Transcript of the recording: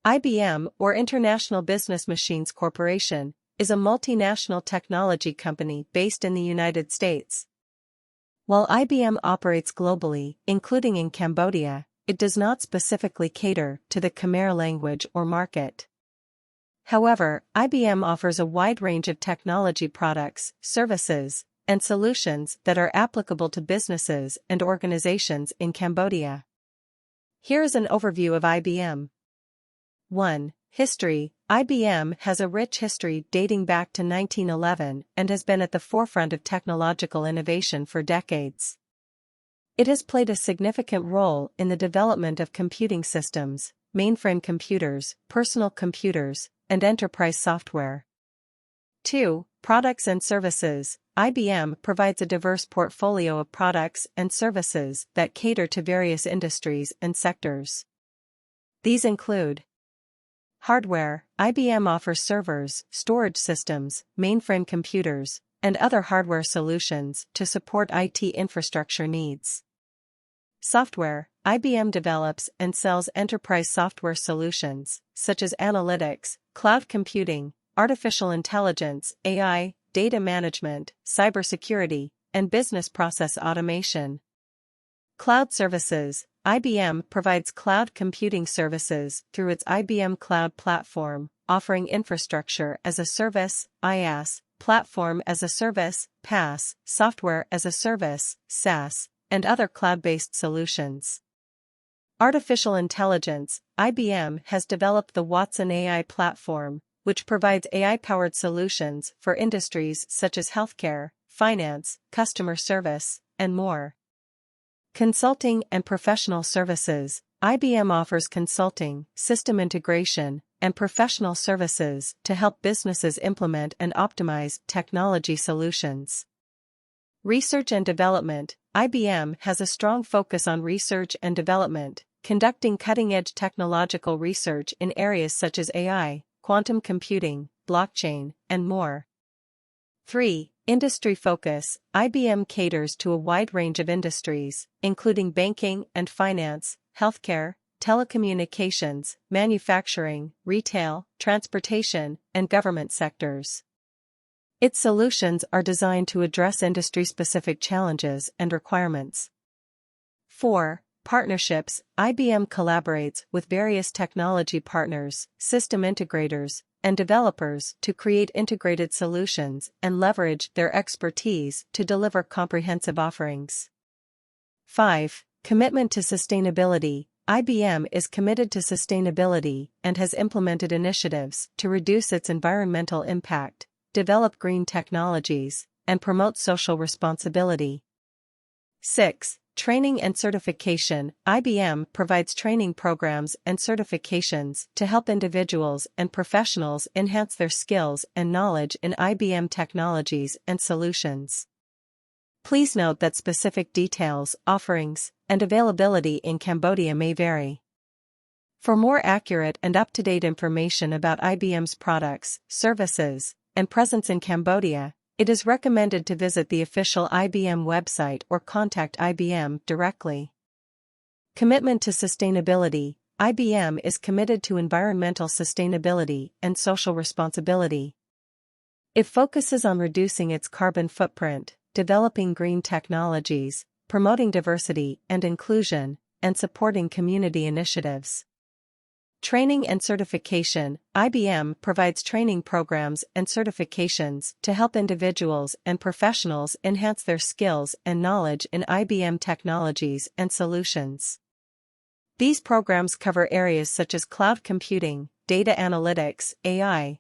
IBM, or International Business Machines Corporation, is a multinational technology company based in the United States. While IBM operates globally, including in Cambodia, it does not specifically cater to the Khmer language or market. However, IBM offers a wide range of technology products, services, and solutions that are applicable to businesses and organizations in Cambodia. Here is an overview of IBM. 1. History. IBM has a rich history dating back to 1911 and has been at the forefront of technological innovation for decades. It has played a significant role in the development of computing systems, mainframe computers, personal computers, and enterprise software. 2. Products and services. IBM provides a diverse portfolio of products and services that cater to various industries and sectors. These include hardware. IBM offers servers, storage systems, mainframe computers, and other hardware solutions to support IT infrastructure needs. Software. IBM develops and sells enterprise software solutions, such as analytics, cloud computing, artificial intelligence, AI, data management, cybersecurity, and business process automation. Cloud services. IBM provides cloud computing services through its IBM Cloud Platform, offering infrastructure as a service, IaaS, platform as a service, PaaS, software as a service, SaaS, and other cloud-based solutions. Artificial intelligence. IBM has developed the Watson AI platform, which provides AI-powered solutions for industries such as healthcare, finance, customer service, and more. Consulting and professional services. IBM offers consulting, system integration, and professional services to help businesses implement and optimize technology solutions. Research and development. IBM has a strong focus on research and development, conducting cutting-edge technological research in areas such as AI, quantum computing, blockchain, and more. 3. Industry focus. IBM caters to a wide range of industries, including banking and finance, healthcare, telecommunications, manufacturing, retail, transportation, and government sectors. Its solutions are designed to address industry-specific challenges and requirements. 4. Partnerships. IBM collaborates with various technology partners, system integrators, and developers to create integrated solutions and leverage their expertise to deliver comprehensive offerings. 5. Commitment to sustainability. IBM is committed to sustainability and has implemented initiatives to reduce its environmental impact, develop green technologies, and promote social responsibility. 6. Training and certification. IBM provides training programs and certifications to help individuals and professionals enhance their skills and knowledge in IBM technologies and solutions. Please note that specific details, offerings, and availability in Cambodia may vary. For more accurate and up-to-date information about IBM's products, services, and presence in Cambodia, it is recommended to visit the official IBM website or contact IBM directly. Commitment to sustainability. IBM is committed to environmental sustainability and social responsibility. It focuses on reducing its carbon footprint, developing green technologies, promoting diversity and inclusion, and supporting community initiatives. Training and certification. IBM provides training programs and certifications to help individuals and professionals enhance their skills and knowledge in IBM technologies and solutions. These programs cover areas such as cloud computing, data analytics, AI,